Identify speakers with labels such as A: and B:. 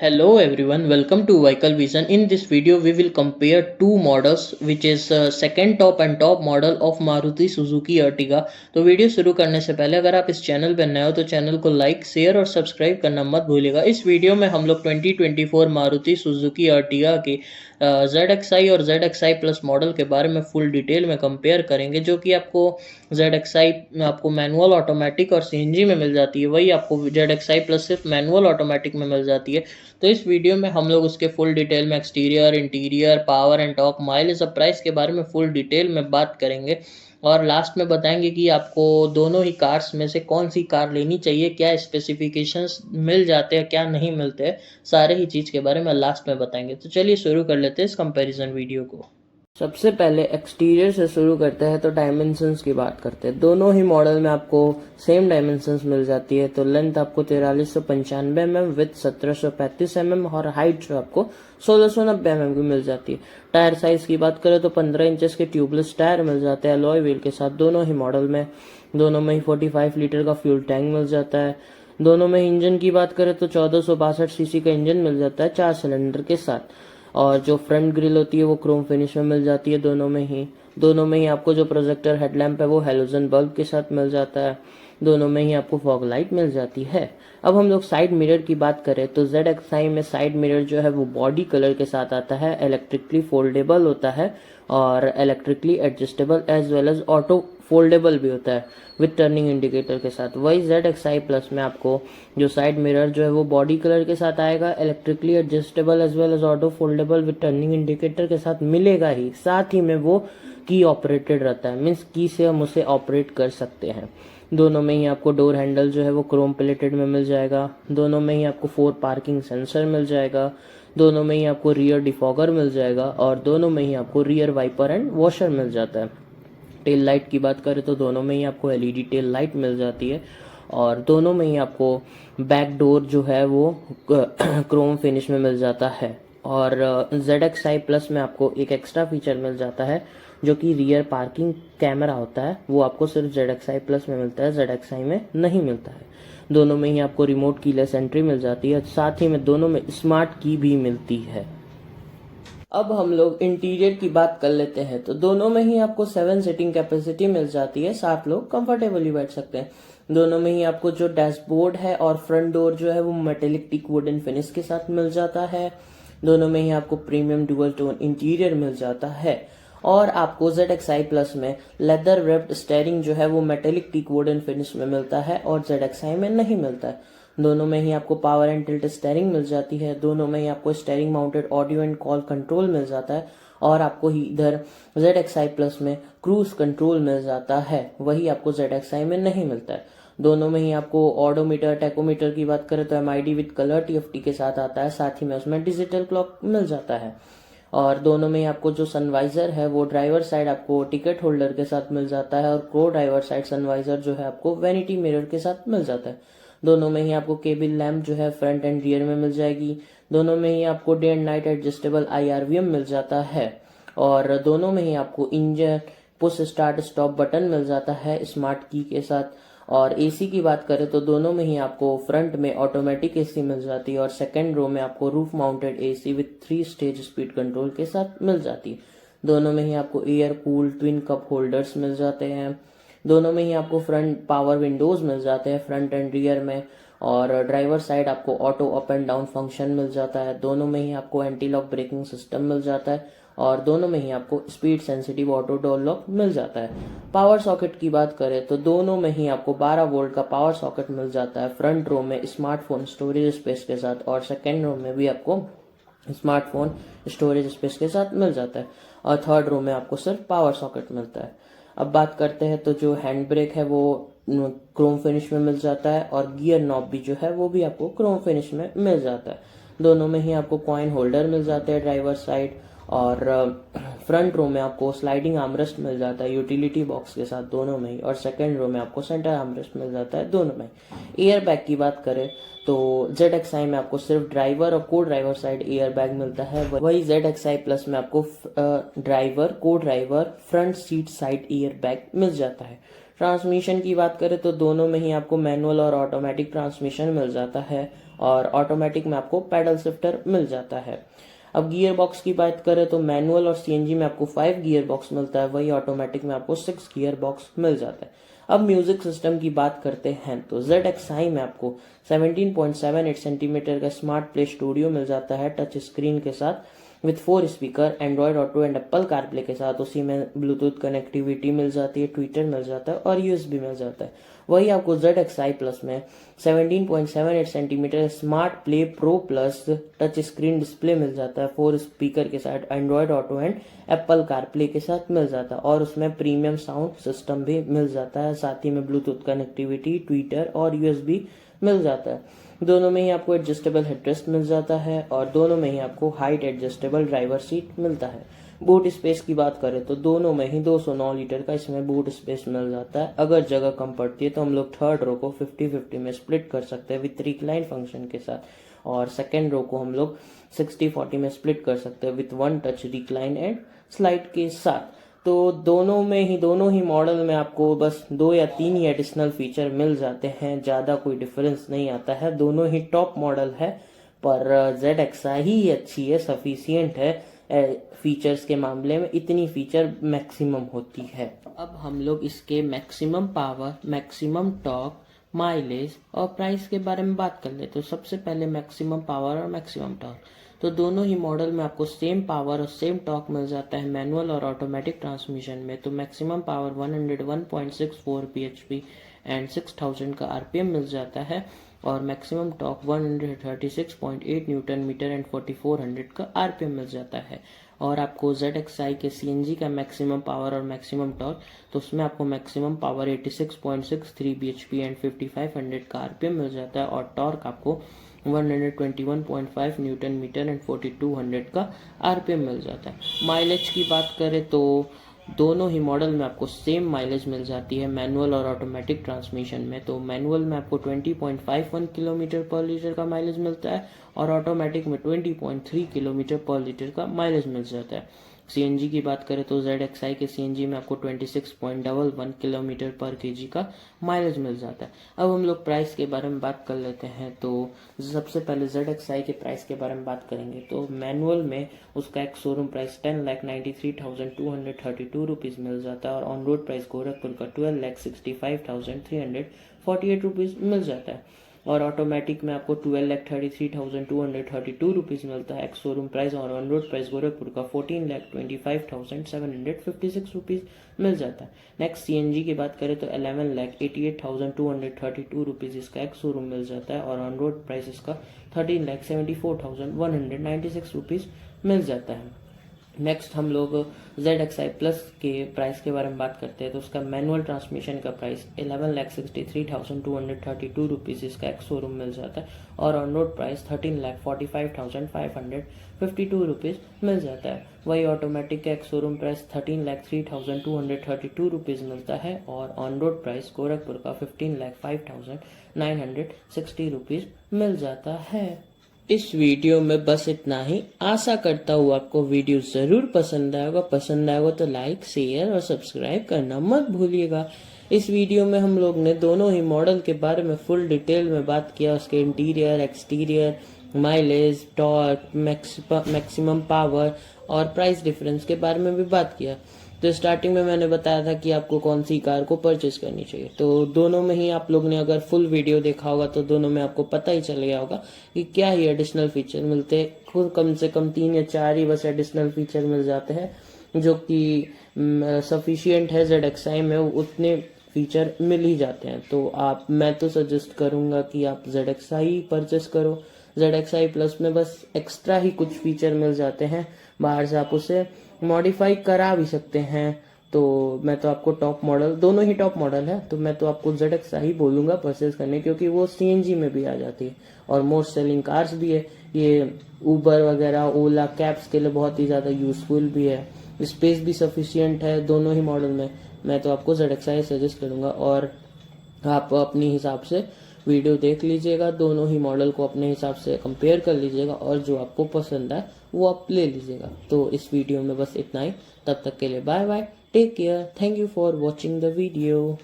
A: Hello everyone, welcome to Vehicle Vision. In this video, we will compare two models, which is second top and top model of Maruti Suzuki Ertiga. तो video शुरू करने से पहले अगर आप इस channel पर नए हो तो चैनल को लाइक, शेयर और सब्सक्राइब करना मत भूलिएगा। इस वीडियो में हम लोग 2024 मारुति सुजुकी अर्टिगा की ZXi और ZXi प्लस मॉडल के बारे में फुल डिटेल में कंपेयर करेंगे, जो कि आपको ZXi में आपको मैनुअल ऑटोमेटिक और सीएनजी में मिल जाती है, वही आपको ZXi प्लस सिर्फ मैनुअल ऑटोमेटिक में मिल जाती है। तो इस वीडियो में हम लोग उसके फुल डिटेल में exterior, interior, power and torque, mileage और प्राइस के बारे में फुल डिटेल में बात करेंगे और लास्ट में बताएंगे कि आपको दोनों ही कार्स में से कौन सी कार लेनी चाहिए, क्या स्पेसिफिकेशंस मिल जाते हैं, क्या नहीं मिलते हैं, सारे ही चीज़ के बारे में लास्ट में बताएंगे। तो चलिए शुरू कर लेते हैं इस कंपैरिजन वीडियो को। सबसे पहले एक्सटीरियर से शुरू करते हैं तो डायमेंशंस की बात करते हैं। दोनों ही मॉडल में आपको सेम डायमेंशंस मिल जाती है। तो लेंथ आपको 4395 mm, विथ 1735 mm और हाइट जो आपको 1690 mm की मिल जाती है। टायर साइज की बात करें तो 15 इंचेस के ट्यूबलेस टायर मिल जाते हैं अलॉय व्हील के साथ दोनों ही मॉडल में। दोनों में ही 45 लीटर का फ्यूल टैंक मिल जाता है। दोनों में इंजन की बात करें तो 1462 सीसी का इंजन मिल जाता है 4 सिलेंडर के साथ। और जो फ्रंट ग्रिल होती है वो क्रोम फिनिश में मिल जाती है दोनों में ही। दोनों में ही आपको जो प्रोजेक्टर हेडलैम्प है वो हेलोजन बल्ब के साथ मिल जाता है। दोनों में ही आपको फॉग लाइट मिल जाती है। अब हम लोग साइड मिरर की बात करें तो ZXi में साइड मिरर जो है वो बॉडी कलर के साथ आता है, इलेक्ट्रिकली फोल्डेबल होता है और electrically adjustable as well as auto foldable भी होता है विद टर्निंग इंडिकेटर के साथ। वही ZXi प्लस में आपको जो साइड मिरर जो है वो बॉडी कलर के साथ आएगा, electrically adjustable as well as auto foldable with turning indicator के साथ मिलेगा ही। साथ ही में वो की ऑपरेटेड रहता है, मीन्स की से हम उसे ऑपरेट कर सकते हैं। दोनों में ही आपको डोर हैंडल जो है वो क्रोम प्लेटेड में मिल जाएगा। दोनों में ही आपको 4 पार्किंग सेंसर मिल जाएगा। दोनों में ही आपको रियर डिफॉगर मिल जाएगा और दोनों में ही आपको रियर वाइपर एंड वॉशर मिल जाता है। टेल लाइट की बात करें तो दोनों में ही आपको LED टेल लाइट मिल जाती है और दोनों में ही आपको बैक डोर जो है वो क्रोम फिनिश में मिल जाता है। और ZXi प्लस में आपको एक एक्स्ट्रा फीचर मिल जाता है जो कि रियर पार्किंग कैमरा होता है, वो आपको सिर्फ ZXi प्लस में मिलता है, ZXi में नहीं मिलता है। दोनों में ही आपको रिमोट कीलेस एंट्री मिल जाती है, साथ ही में दोनों में स्मार्ट की भी मिलती है। अब हम लोग इंटीरियर की बात कर लेते हैं तो दोनों में ही आपको 7 सीटिंग कैपेसिटी मिल जाती है, 7 लोग कंफर्टेबली बैठ सकते हैं। दोनों में ही आपको जो डैशबोर्ड है और फ्रंट डोर जो है वो मेटेलिक टिक वुडन फिनिश के साथ मिल जाता है। दोनों में ही आपको प्रीमियम डुअल टोन इंटीरियर मिल जाता है और आपको ZXi प्लस में लेदर वेब्ड स्टेयरिंग जो है वो मेटेलिक टीक वुडन फिनिश में मिलता है और ZXi में नहीं मिलता है। दोनों में ही आपको पावर एंड टिल्ट स्टेयरिंग मिल जाती है। दोनों में ही आपको steering mounted audio and call control मिल जाता है और आपको ही इधर ZXi प्लस में क्रूज कंट्रोल मिल जाता है, वही आपको ZXi में नहीं मिलता है। दोनों में ही आपको ऑडोमीटर, टैकोमीटर की बात करें तो MID विद कलर TFT के साथ आता है, साथ ही में उसमें डिजिटल क्लॉक मिल जाता है। और दोनों में ही आपको जो सनवाइजर है वो ड्राइवर साइड आपको टिकट होल्डर के साथ मिल जाता है और को ड्राइवर साइड सनवाइजर जो है आपको वैनिटी मिरर के साथ मिल जाता है। दोनों में ही आपको केबिन लैम्प जो है फ्रंट एंड रियर में मिल जाएगी। दोनों में ही आपको day and night adjustable IRVM मिल जाता है और दोनों में ही आपको engine push start stop button मिल जाता है स्मार्ट की के साथ। और AC की बात करें तो दोनों में ही आपको फ्रंट में ऑटोमेटिक AC मिल जाती है और सेकेंड रो में आपको roof mounted AC with 3 stage speed control के साथ मिल जाती है। दोनों में ही आपको air cool twin cup holders मिल जाते हैं। दोनों में ही आपको फ्रंट पावर विंडोज मिल जाते हैं फ्रंट एंड रियर में और ड्राइवर साइड आपको auto up and down function मिल जाता है। दोनों में ही आपको एंटी लॉक ब्रेकिंग सिस्टम मिल जाता है और दोनों में ही आपको speed sensitive auto door lock मिल जाता है। पावर सॉकेट की बात करें तो दोनों में ही आपको 12 वोल्ट का पावर सॉकेट मिल जाता है फ्रंट रो में स्मार्टफोन स्टोरेज स्पेस के साथ और सेकेंड रो में भी आपको स्मार्टफोन स्टोरेज स्पेस के साथ मिल जाता है और थर्ड रो में आपको सिर्फ पावर सॉकेट मिलता है। अब बात करते हैं तो जो हैंड ब्रेक है वो क्रोम फिनिश में मिल जाता है और गियर नॉब भी जो है वो भी आपको क्रोम फिनिश में मिल जाता है। दोनों में ही आपको कॉइन होल्डर मिल जाते हैं ड्राइवर साइड और फ्रंट रो में आपको स्लाइडिंग आर्मरेस्ट मिल जाता है यूटिलिटी बॉक्स के साथ दोनों में ही और सेकंड रो में आपको सेंटर आर्मरेस्ट मिल जाता है दोनों में। एयर बैग की बात करें तो ZXi में आपको सिर्फ ड्राइवर और को ड्राइवर साइड एयर बैग मिलता है, वही ZXi प्लस में आपको ड्राइवर को driver front seat side air bag मिल जाता है। ट्रांसमिशन की बात करें तो दोनों में ही आपको मैनुअल और ऑटोमेटिक ट्रांसमिशन मिल जाता है और ऑटोमेटिक में आपको पैडल शिफ्टर मिल जाता है। अब गियर बॉक्स की बात करें तो मैनुअल और सीएनजी में आपको 5 गियर बॉक्स मिलता है, वही ऑटोमेटिक में आपको 6 गियर बॉक्स मिल जाता है। अब म्यूजिक सिस्टम की बात करते हैं तो ZXi में आपको 17.78 सेंटीमीटर का स्मार्ट प्ले स्टूडियो मिल जाता है टच स्क्रीन के साथ with 4 speaker, Android auto and Apple CarPlay के साथ। उसी में ब्लूटूथ कनेक्टिविटी मिल जाती है, ट्विटर मिल जाता है और यूएसबी मिल जाता है। वही आपको ZXi प्लस में 17.78 centimetre smart play pro plus touch screen display मिल जाता है, 4 स्पीकर के साथ, Android auto and Apple CarPlay के साथ मिल जाता है और उसमें प्रीमियम साउंड सिस्टम भी मिल जाता है, साथ ही में ब्लूटूथ कनेक्टिविटी, ट्विटर और यूएसबी मिल जाता है। दोनों में ही आपको एडजस्टेबल हेडरेस्ट मिल जाता है और दोनों में ही आपको हाइट एडजस्टेबल ड्राइवर सीट मिलता है। बूट स्पेस की बात करें तो दोनों में ही 209 लीटर का इसमें बूट स्पेस मिल जाता है। अगर जगह कम पड़ती है तो हम लोग थर्ड रो को 50-50 में स्प्लिट कर सकते हैं विथ रिक्लाइन फंक्शन के साथ, और सेकेंड रो को हम लोग 60-40 में स्प्लिट कर सकते हैं with 1 touch recline and slide के साथ। तो दोनों ही मॉडल में आपको बस 2 या 3 ही एडिशनल फीचर मिल जाते हैं, ज़्यादा कोई डिफरेंस नहीं आता है। दोनों ही टॉप मॉडल है, पर ZXi ही अच्छी है, सफिशियंट है फीचर्स के मामले में, इतनी फीचर मैक्सिमम होती है। अब हम लोग इसके maximum power, maximum torque, mileage और प्राइस के बारे में बात कर ले। तो सबसे पहले मैक्सिमम पावर और मैक्सिमम टॉर्क, तो दोनों ही मॉडल में आपको सेम पावर और सेम टॉर्क मिल जाता है मैनुअल और ऑटोमेटिक ट्रांसमिशन में। तो मैक्सिमम पावर 101.64 bhp एंड 6000 का RPM मिल जाता है और maximum torque 136.8 newton metre and 4400 का RPM मिल जाता है। और आपको ZXi के CNG का मैक्सिमम पावर और मैक्सिमम टॉर्क, तो उसमें आपको मैक्सिमम पावर 86.63 bhp एंड 5500 का RPM मिल जाता है और टॉर्क आपको 121.5 न्यूटन मीटर एंड 4200 का RPM मिल जाता है। माइलेज की बात करें तो दोनों ही मॉडल में आपको सेम माइलेज मिल जाती है मैनुअल और ऑटोमेटिक ट्रांसमिशन में। तो मैनुअल में आपको 20.51 किलोमीटर पर लीटर का माइलेज मिलता है और ऑटोमेटिक में 20.3 किलोमीटर पर लीटर का माइलेज मिल जाता है। CNG की बात करें तो ZXi के CNG में आपको 26.11 किलोमीटर पर kg का माइलेज मिल जाता है। अब हम लोग प्राइस के बारे में बात कर लेते हैं। तो सबसे पहले ZXi के प्राइस के बारे में बात करेंगे तो मैनुअल में उसका एक शोरूम प्राइस 10,93,232 रुपीज़ मिल जाता है और ऑन रोड प्राइस गोरखपुर का 12,65,348 रुपीज़ मिल जाता है और ऑटोमेटिक में आपको 12,33,232 रुपीज़ मिलता है एक्स शोरूम प्राइस और ऑन रोड प्राइस गोरखपुर का 14,25,756 रुपीज़ मिल जाता है। नेक्स्ट CNG की बात करें तो 11,88,232 रुपीज़ इसका एक्स शोरूम मिल जाता है और ऑन रोड प्राइस इसका 13,74,196 रुपीज़ मिल जाता है। नेक्स्ट हम लोग ZXi प्लस के प्राइस के बारे में बात करते हैं तो उसका मैनुअल ट्रांसमिशन का प्राइस 11,63,232 रुपीज़ इसका एक्स शोरूम मिल जाता है और ऑन रोड प्राइस 13,45,552 रुपीज़ मिल जाता है। वही ऑटोमेटिक का एक्स शोरूम प्राइस 13,03,232 रुपीज़ मिलता है और ऑन रोड प्राइस गोरखपुर का 15,05,960 रुपीज़ मिल जाता है। इस वीडियो में बस इतना ही। आशा करता हूँ आपको वीडियो ज़रूर पसंद आएगा। पसंद आएगा तो लाइक, शेयर और सब्सक्राइब करना मत भूलिएगा। इस वीडियो में हम लोग ने दोनों ही मॉडल के बारे में फुल डिटेल में बात किया, उसके interior, exterior, mileage, torque, maximum power और प्राइस डिफरेंस के बारे में भी बात किया। तो स्टार्टिंग में मैंने बताया था कि आपको कौन सी कार को परचेज करनी चाहिए, तो दोनों में ही आप लोग ने अगर फुल वीडियो देखा होगा तो दोनों में आपको पता ही चल गया होगा कि क्या ही एडिशनल फीचर मिलते हैं। खुद कम से कम 3 या 4 ही बस एडिशनल फीचर मिल जाते हैं जो कि सफिशियंट है। ZXi में उतने फीचर मिल ही जाते हैं। तो मैं तो सजेस्ट करूँगा कि आप ZXi परचेस करो। ZXi प्लस में बस एक्स्ट्रा ही कुछ फीचर मिल जाते हैं, बाहर से आप उसे मॉडिफाई करा भी सकते हैं। तो मैं तो आपको टॉप मॉडल, दोनों ही टॉप मॉडल है, तो मैं तो आपको ZXi ही बोलूँगा परचेज करने, क्योंकि वो CNG में भी आ जाती है और मोस्ट सेलिंग कार्स भी है। ये ऊबर वगैरह, ओला, कैब्स के लिए बहुत ही ज़्यादा यूजफुल भी है। स्पेस भी सफिशियंट है दोनों ही मॉडल में। मैं तो आपको ZXi सजेस्ट करूँगा और आप अपने हिसाब से वीडियो देख लीजिएगा, दोनों ही मॉडल को अपने हिसाब से कंपेयर कर लीजिएगा और जो आपको पसंद आए वो आप ले लीजिएगा। तो इस वीडियो में बस इतना ही। तब तक के लिए bye bye, take care, thank you for watching the video.